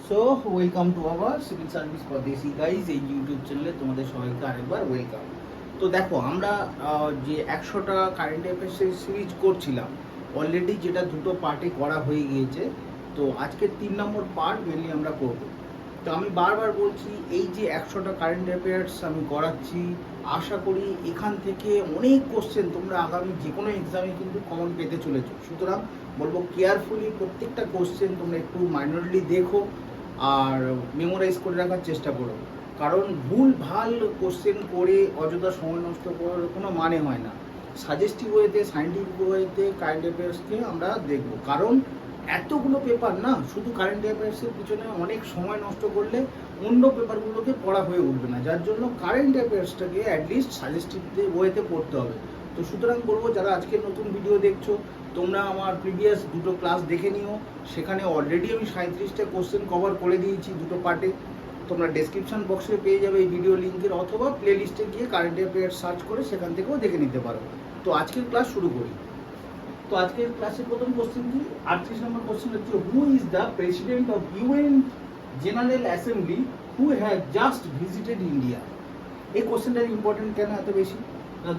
So welcome to our civil service পদেশি guys, এই YouTube চ্যানেলে তোমাদের সবাইকে আরেকবার ওয়েলকাম। তো দেখো, আমরা যে 100টা কারেন্ট অ্যাফেয়ার্সের সিরিজ করছিলাম অলরেডি, যেটা দুটো পার্টে করা হয়ে গিয়েছে। তো আজকের 3 নম্বর পার্ট মেনলি আমরা করব। তো আমি বারবার বলছি, এই যে 100টা কারেন্ট অ্যাফেয়ার্স আমি করাচ্ছি, আশা করি এখান থেকে অনেক কোশ্চেন তোমরা আগামী যে কোনো এক্সামে কিন্তু কমন পেতে চলেছো। সুতরাং বলবো, কেয়ারফুলি প্রত্যেকটা কোশ্চেন তোমরা একটু মাইনরলি দেখো আর মেমোরাইজ করে রাখার চেষ্টা করো, কারণ ভুল ভাল কোশ্চেন করে অযথা সময় নষ্ট করার কোনো মানে হয় না। সাজেস্টিভ ওয়েতে, সায়েন্টিফিক ওয়েতে কারেন্ট অ্যাফেয়ার্সকে আমরা দেখব, কারণ এতগুলো পেপার না, শুধু কারেন্ট অ্যাফেয়ার্সের পিছনে অনেক সময় নষ্ট করলে অন্য পেপারগুলোকে পড়া হয়ে উঠবে না, যার জন্য কারেন্ট অ্যাফেয়ার্সটাকে অ্যাটলিস্ট সাজেস্টিভ ওয়েতে পড়তে হবে। তো সুতরাং বলবো, যারা আজকে নতুন ভিডিও দেখছো, তোমরা আমার প্রিভিয়াস দুটো ক্লাস দেখে নিও। সেখানে অলরেডি আমি 37টা কোশ্চেন কভার করে দিয়েছি দুটো পার্টে। তোমরা ডেসক্রিপশন বক্সে পেয়ে যাবে এই ভিডিও লিঙ্কের, অথবা প্লে লিস্টে গিয়ে কারেন্ট অ্যাফেয়ার্স সার্চ করে সেখান থেকেও দেখে নিতে পারো। তো আজকের ক্লাস শুরু করি। তো আজকের ক্লাসের প্রথম কোশ্চেন কি, 38 নম্বর কোশ্চেন হচ্ছে, who is the president of UN general assembly who has just visited India? এই কোশ্চেনটার ইম্পর্টেন্ট কেন এত বেশি?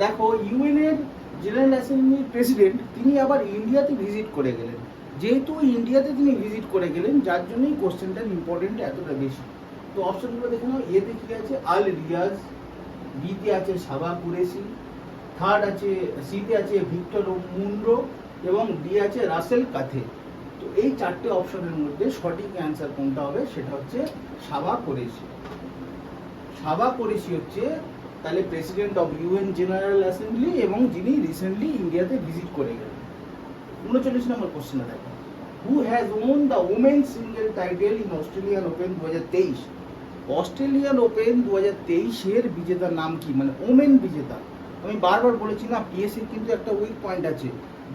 দেখো, ইউএন এর জেনারেল অ্যাসেম্বলির প্রেসিডেন্ট তিনি আবার ইন্ডিয়াতে ভিজিট করে গেলেন। যেহেতু ইন্ডিয়াতে তিনি ভিজিট করে গেলেন, যার জন্যই কোশ্চেনটার ইম্পর্টেন্ট এতটা বেশি। তো অপশনগুলো দেখে নাও। এতে কি আছে? আল রিয়াজ, বিতে আছে সাবা কুরেশি, থার্ড আছে, সিতে আছে ভিক্টর মুন্ড্রো, এবং ডি আছে রাসেল কাথে। তো এই চারটে অপশনের মধ্যে সঠিক অ্যান্সার কোনটা হবে? সেটা হচ্ছে সাবা কুরেশি। সাবা কুরেশি হচ্ছে তাহলে president of UN general assembly, এবং যিনি রিসেন্টলি ইন্ডিয়াতে ভিজিট করে গেলেন। 39 নম্বর কোশ্চেন দেখো, who has won the women single title in Australian open 2023? Australian open 2023-এর বিজেতার নাম কি? মানে ওমেন বিজেতা। আমি বারবার বলেছি না, পিএসসির কিন্তু একটা উইক পয়েন্ট আছে,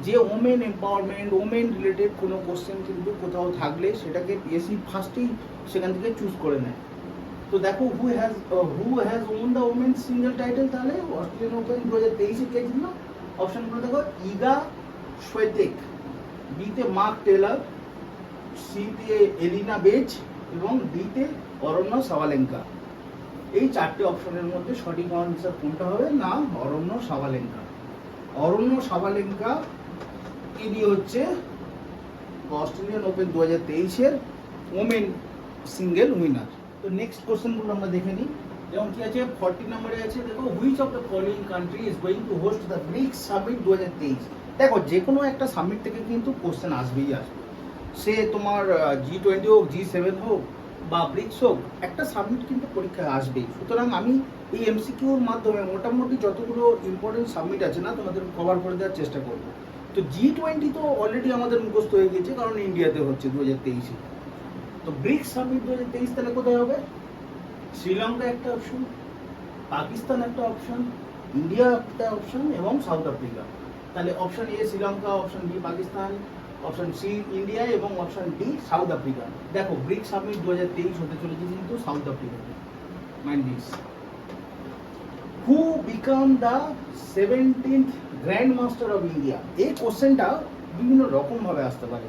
যে ওমেন এম্পাওয়ারমেন্ট, ওমেন রিলেটেড কোনো কোশ্চেন কিন্তু কোথাও থাকলে সেটাকে পিএসসি ফার্স্টেই সেখান থেকে চুজ করে নেয়। তো দেখো, who has won the women single title, তাহলে অস্ট্রেলিয়ান ওপেন 2023-এ কে জিতল? অপশনগুলো দেখো, ইগা সোয়েটেক, বিতে মার্ক টেলর, সিতে এলিনা বেজ, এবং ডিতে অরণ্য সাভালেঙ্কা। এই চারটে অপশনের মধ্যে সঠিক আনসার কোনটা হবে? না, অরণ্য সাভালেঙ্কা। অরণ্য সাভালেঙ্কা ইনি হচ্ছে অস্ট্রেলিয়ান ওপেন 2023-এর ওমেন সিঙ্গেল উইনার। তো নেক্সট কোশ্চেনগুলো আমরা দেখে নিই। যেমন কি আছে, 40 নম্বরে আছে, দেখো, which of the following country is going to host the BRICS summit 2023? দেখো, যে কোনো একটা সামিট থেকে কিন্তু কোশ্চেন আসবেই আসবে। সে তোমার G20 হোক, G7 হোক, বা ব্রিক্স হোক, একটা সামিট কিন্তু পরীক্ষায় আসবেই। সুতরাং আমি এই এমসিকিউর মাধ্যমে মোটামুটি যতগুলো ইম্পর্টেন্ট সামিট আছে না, তোমাদের কভার করে দেওয়ার চেষ্টা করবো। তো G20 তো অলরেডি আমাদের মুখস্থ হয়ে গেছে, কারণ ইন্ডিয়াতে হচ্ছে 2023-এ। তো ব্রিক্স সামিট 2023 তাহলে কোথায় হবে? শ্রীলঙ্কা একটা অপশন, পাকিস্তান একটা অপশন, ইন্ডিয়া একটা অপশন, এবং সাউথ আফ্রিকা। তাহলে option A Sri Lanka, option B Pakistan, option C India, এবং অপশন ডি সাউথ আফ্রিকা। দেখো, ব্রিক্স সামিট 2023 হতে চলেছে কিন্তু সাউথ আফ্রিকাতে। Mind this. Who become the 17th grand master of India? এই কোশ্চেনটা বিভিন্ন রকমভাবে আসতে পারে।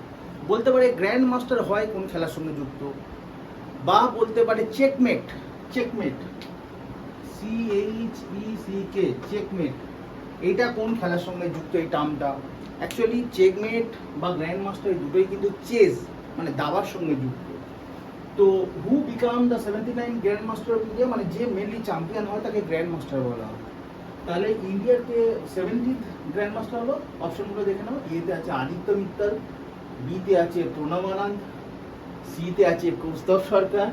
বলতে পারে গ্র্যান্ড মাস্টার হয় কোন খেলার সঙ্গে যুক্ত, বা বলতে পারে চেকমেট, চেকমেট, CHECK, চেকমেট, এইটা কোন খেলার সঙ্গে যুক্ত এই টার্মটা? অ্যাকচুয়ালি চেকমেট বা গ্র্যান্ড মাস্টার এই দুটোই কিন্তু চেস মানে দাবার সঙ্গে যুক্ত। তো who become the 79 grand master of India, মানে যে মেনলি চ্যাম্পিয়ন হয় তাকে গ্র্যান্ড মাস্টার বলা হয়। তাহলে ইন্ডিয়াতে 70th গ্র্যান্ড মাস্টার হলো। অপশনগুলো দেখে নাও। এতে আছে আদিত্য মিত্তল, বিতে আছে প্রণব আনন্দ, সিতে আছে কৌস্তব সরকার,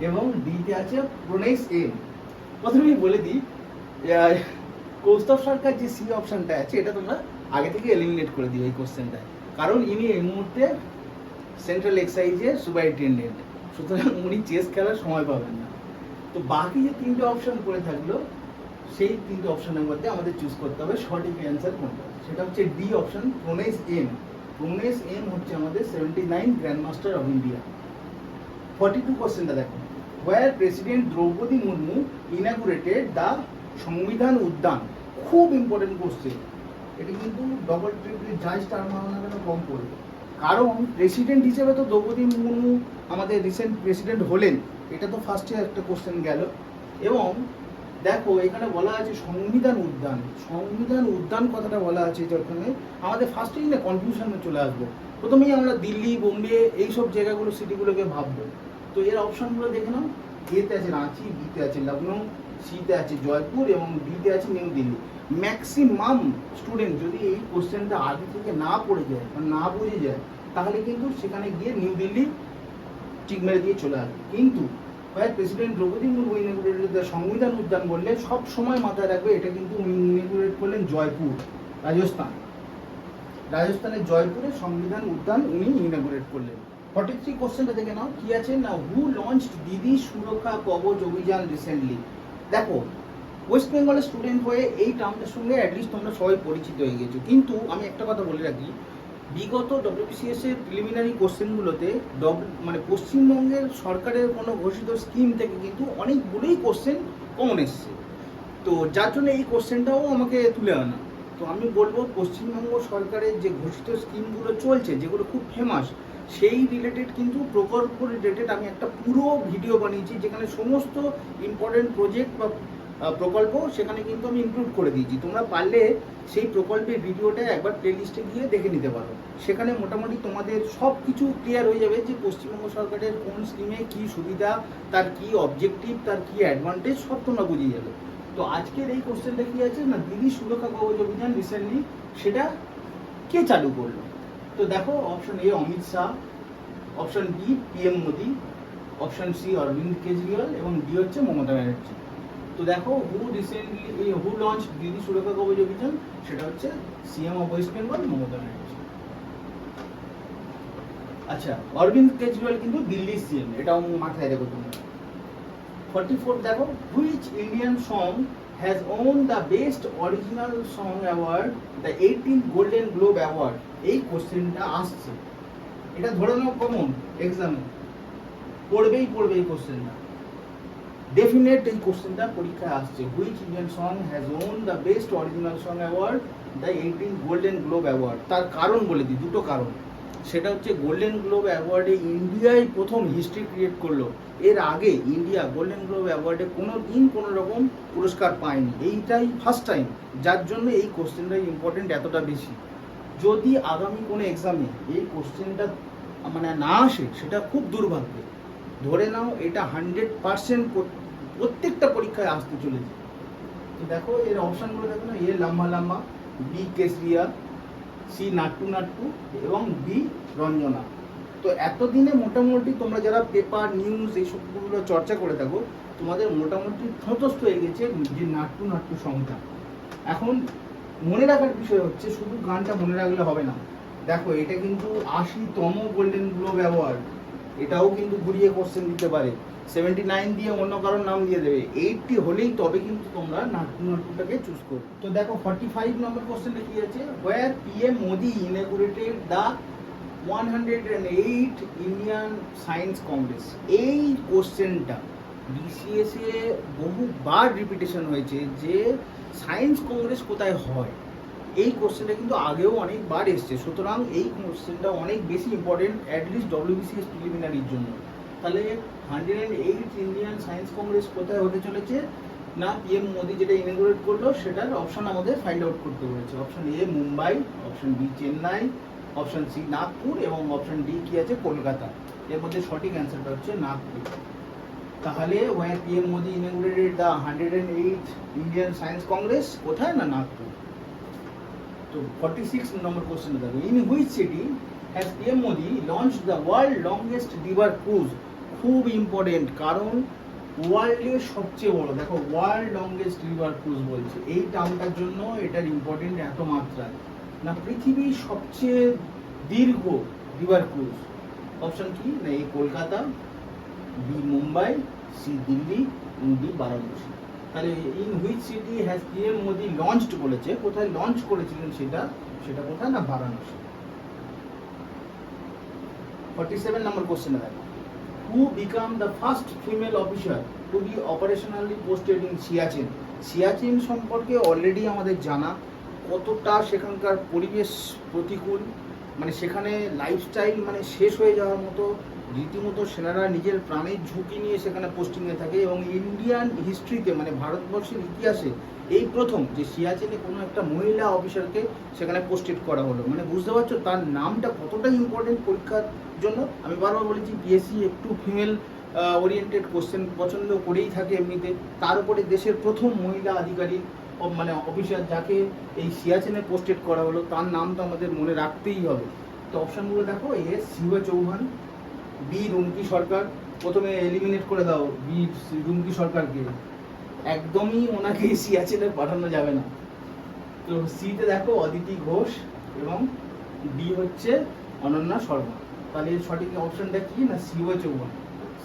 এবং ডিতে আছে প্রণেশ এম। প্রথমেই বলে দিই, কৌস্তব সরকার যে সি অপশনটা আছে, এটা তোমরা আগে থেকে এলিমিনেট করে দিও এই কোশ্চেনটায়, কারণ ইনি এই মুহূর্তে সেন্ট্রাল এক্সাইজের সুপারিনটেন্ডেন্ট। সুতরাং উনি চেস খেলার সময় পাবেন না। তো বাকি যে তিনটে অপশন পড়ে থাকলো, সেই তিনটে অপশনের মধ্যে আমাদের চুজ করতে হবে সঠিক অ্যান্সার কোনটা। সেটা হচ্ছে ডি অপশন, প্রণেশ এম। প্রণেশ এম হচ্ছে আমাদের 79 গ্র্যান্ড মাস্টার অফ ইন্ডিয়া। 42 কোশ্চেনটা দেখো, where president Droupadi Murmu inaugurated the Samvidhan Udyan? খুব ইম্পর্টেন্ট কোশ্চেন। এটি কিন্তু ডবল ট্রিপল যাই স্টার মারো না কেন কম পড়বে, কারণ প্রেসিডেন্ট হিসেবে তো দ্রৌপদী মুর্মু আমাদের রিসেন্ট প্রেসিডেন্ট হলেন, এটা তো ফার্স্টে একটা কোশ্চেন গেল। এবং দেখো এখানে বলা আছে সংবিধান উদ্যান, সংবিধান উদ্যান কথাটা বলা আছে যখন আমাদের ফার্স্টেই না কনফিউশনে চলে আসবো, প্রথমেই আমরা দিল্লি, বোম্বে এইসব জায়গাগুলো, সিটিগুলোকে ভাববো। তো এর অপশনগুলো দেখে নাও, এতে আছে রাঁচি, বিতে আছে লখনৌ, সিতে আছে জয়পুর এবং ডিতে আছে নিউ দিল্লি। ম্যাক্সিমাম স্টুডেন্ট যদি এই কোশ্চেনটা আগে থেকে না পড়ে যায় বা না বুঝে যায়, তাহলে কিন্তু সেখানে গিয়ে নিউ দিল্লি টিক মেরে দিয়ে চলে আসবে। কিন্তু প্রেসিডেন্ট দ্রৌপদী মুর্মু ইনগুরেটেড সংবিধান উদ্যান বললে সব সময় মাথায় রাখবে এটা কিন্তু উনি ইনগুরেট করলেন জয়পুর, রাজস্থান। রাজস্থানের জয়পুরে সংবিধান উদ্যান উনি ইনগুরেট করলেন। 43 কোশ্চেনটা দেখে নাও কি আছে না, হু লঞ্চড দিদি সুরক্ষা কবচ অভিযান রিসেন্টলি। দেখো ওয়েস্ট বেঙ্গলের স্টুডেন্ট হয়ে এই টার্মটার সঙ্গে অ্যাটলিস্ট তোমরা সবাই পরিচিত হয়ে গেছো, কিন্তু আমি একটা কথা বলে রাখি, বিগত WBCS এর প্রিলিমিনারি কোশ্চেনগুলোতে মানে পশ্চিমবঙ্গের সরকারের কোনো ঘোষিত স্কিম থেকে কিন্তু অনেকগুলোই কোশ্চেন কমন এসছে। তো যার জন্য এই কোশ্চেনটাও আমাকে তুলে আনা। তো আমি বলবো পশ্চিমবঙ্গ সরকারের যে ঘোষিত স্কিমগুলো চলছে, যেগুলো খুব ফেমাস, সেই রিলেটেড কিন্তু প্রকল্প রিলেটেড আমি একটা পুরো ভিডিও বানিয়েছি, যেখানে সমস্ত ইম্পর্টেন্ট প্রজেক্ট বা প্রকল্প সেখানে কিন্তু আমি ইনক্লুড করে দিয়েছি। তোমরা পারলে সেই প্রকল্পের ভিডিওটা একবার প্লেলিস্টে গিয়ে দেখে নিতে পারো। সেখানে মোটামুটি তোমাদের সব কিছু ক্লিয়ার হয়ে যাবে যে পশ্চিমবঙ্গ সরকারের কোন স্কিমে কী সুবিধা, তার কী অবজেক্টিভ, তার কী অ্যাডভান্টেজ, সব তোমরা বুঝিয়ে যাবে। তো আজকের এই কোশ্চেনটা কি আছে না, দিদি সুরক্ষা কবচ অভিযান রিসেন্টলি সেটা কে চালু করলো? তো দেখো option A Amit Shah, option B PM Modi, option C Arvind Kejriwal এবং ডি হচ্ছে মমতা ব্যানার্জি। তো দেখো হু লঞ্চ দিদি সুরক্ষা কবচ অভিযান, সেটা হচ্ছে CM of West Bengal Mamata Banerjee. আচ্ছা, অরবিন্দ কেজরিওয়াল কিন্তু দিল্লির CM, এটাও মাথায় রেখো তোমরা। 44 দেখো, which Indian song has won the best original song award, the 18th golden globe award. এই কোশ্চেনটা আসছে, এটা ধরে নাও কমন এক্সামে পড়বেই এই কোশ্চেনটা, ডেফিনেট এই কোশ্চেনটা পরীক্ষায় আসছে। Which Indian song has won the best original song award, the 18th golden globe award. তার কারণ বলে দিই, দুটো কারণ। সেটা হচ্ছে গোল্ডেন গ্লোব অ্যাওয়ার্ডে ইন্ডিয়ায় প্রথম হিস্ট্রি ক্রিয়েট করলো। এর আগে ইন্ডিয়া গোল্ডেন গ্লোব অ্যাওয়ার্ডে কোনো দিন কোনো রকম পুরস্কার পায়নি, এইটাই ফার্স্ট টাইম, যার জন্য এই কোশ্চেনটাই ইম্পর্টেন্ট এতটা বেশি। যদি আগামী কোনো এক্সামে এই কোশ্চেনটা মানে না আসে, সেটা খুব দুর্ভাগ্য। ধরে নাও এটা 100% প্রত্যেকটা পরীক্ষায় আসতে চলেছে। তো দেখো এর অপশানগুলো দেখো না, এ লম্বা লম্বা, বি কেসরিয়া, সি নাট্টু নাট্টু এবং বি রঞ্জনা। তো এতদিনে মোটামুটি তোমরা যারা পেপার নিউজ এইসবগুলো চর্চা করে থাকো, তোমাদের মোটামুটি যথেষ্ট হয়ে গেছে যে নাট্টু নাট্টু সংখ্যা। এখন মনে রাখার বিষয় হচ্ছে, শুধু গানটা মনে রাখলে হবে না। দেখো এটা কিন্তু 80তম গোল্ডেন গ্লোব অ্যাওয়ার্ড, এটাও কিন্তু ঘুরিয়ে কোশ্চেন দিতে পারে। 79 দিয়ে অন্য কারোর নাম দিয়ে দেবে, 80 হলেই তবে কিন্তু তোমরা নাট্টু নাট্টুটাকে চুজ করো। তো দেখো 45 নম্বর কোশ্চেনটা কি আছে, where PM Modi inaugurated the 108 Indian science congress. এই কোশ্চেনটা BCS এ বহুবার রিপিটেশন হয়েছে যে সায়েন্স কংগ্রেস কোথায় হয়। এই কোশ্চেনটা কিন্তু আগেও অনেকবার এসছে, সুতরাং এই কোশ্চেনটা অনেক বেশি ইম্পর্টেন্ট অ্যাটলিস্ট WBCS প্রিলিমিনারির জন্য। তাহলে 108 ইন্ডিয়ান সায়েন্স কংগ্রেস কোথায় হতে চলেছে না, PM মোদি যেটা ইনঅগুরেট করলো সেটার অপশন আমাদের ফাইন্ড আউট করতে বলেছে। Option A Mumbai, option B Chennai, option C Nagpur এবং অপশন ডি কি আছে কলকাতা। এর মধ্যে সঠিক অ্যান্সারটা হচ্ছে নাগপুর। তাহলে where PM Modi inaugurated the 108 Indian science congress কোথায় না, নাগপুর। তো 46 নম্বর কোশ্চেন দেখো, in which city has PM Modi launch the world longest river cruise. খুব ইম্পর্টেন্ট, কারণ ওয়ার্ল্ডের সবচেয়ে বড়, দেখো ওয়ার্ল্ড লংগেস্ট রিভার ক্রুজ বলছে, এই টার্মটার জন্য এটার ইম্পর্টেন্ট এত মাত্রায় না, পৃথিবীর সবচেয়ে দীর্ঘ রিভার ক্রুজ। অপশন কি না, A Kolkata, B Mumbai, C Delhi, D Varanasi. তাহলে in which city has PM Modi launched বলেছে, কোথায় লঞ্চ করেছিলেন সেটা কোথায় না, বারাণসী। 47 নম্বর কোশ্চেনে দেখো, who become the first female officer to be operationally posted in Siachen. Siachen সম্পর্কে অলরেডি আমাদের জানা, কতটা সেখানকার পরিবেশ প্রতিকূল মানে সেখানে লাইফস্টাইল মানে শেষ হয়ে যাওয়ার মতো, রীতিমতো সেনারা নিজের প্রাণের ঝুঁকি নিয়ে সেখানে পোস্টিংয়ে থাকে। এবং ইন্ডিয়ান হিস্ট্রিতে মানে ভারতবর্ষের ইতিহাসে এই প্রথম যে সিয়াচেনে কোনো একটা মহিলা অফিসারকে সেখানে পোস্টেড করা হলো। মানে বুঝতে পারছো তার নামটা কতটা ইম্পর্টেন্ট পরীক্ষার জন্য। আমি বারবার বলেছি পিএসসি একটু ফিমেল ওরিয়েন্টেড কোশ্চেন পছন্দ করেই থাকে এমনিতে, তার উপরে দেশের প্রথম মহিলা আধিকারিক মানে অফিসার যাকে এই সিয়াচেনে পোস্টেড করা হলো, তার নাম তো আমাদের মনে রাখতেই হবে। তো অপশানগুলো দেখো, এ শিবা চৌহান, বি রুমকি সরকার। প্রথমে এলিমিনেট করে দাও বি রুমকি সরকারকে, একদমই ওনাকে সিয়াচেনে পাঠানো যাবে না। তো সিতে দেখো অদিতি ঘোষ এবং ডি হচ্ছে অনন্যা শর্মা। তাহলে সঠিক অপশনটা কি না শিবা চৌহান।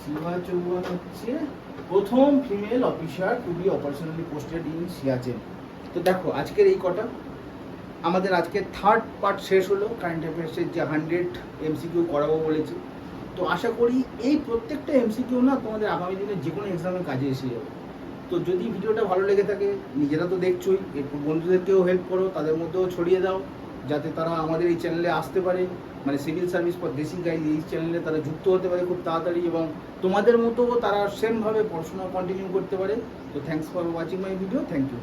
শিবা চৌহান হচ্ছে প্রথম female officer to be operationally posted in Siachen. তো দেখো আজকের এই কটা আমাদের আজকে থার্ড পার্ট শেষ হলো কারেন্ট অ্যাফেয়ার্সের যে 100 এমসিকিউ করাবো বলেছি। তো আশা করি এই প্রত্যেকটা এমসিকিউ না তোমাদের আগামী দিনে যে কোনো এক্সামে কাজে এসে যাবে। তো যদি ভিডিওটা ভালো লেগে থাকে, নিজেরা তো দেখছোই, একটু বন্ধুদেরকেও হেল্প করো, তাদের মধ্যেও ছড়িয়ে দাও যাতে তারা আমাদের এই চ্যানেলে আসতে পারে, মানে সিভিল সার্ভিস ফর দেশি গাইড এই চ্যানেলে তারা যুক্ত হতে পারে খুব তাড়াতাড়ি, এবং তোমাদের মতো তারা সেমভাবে পড়াশোনা কন্টিনিউ করতে পারে। তো thanks for watching my video, thank you.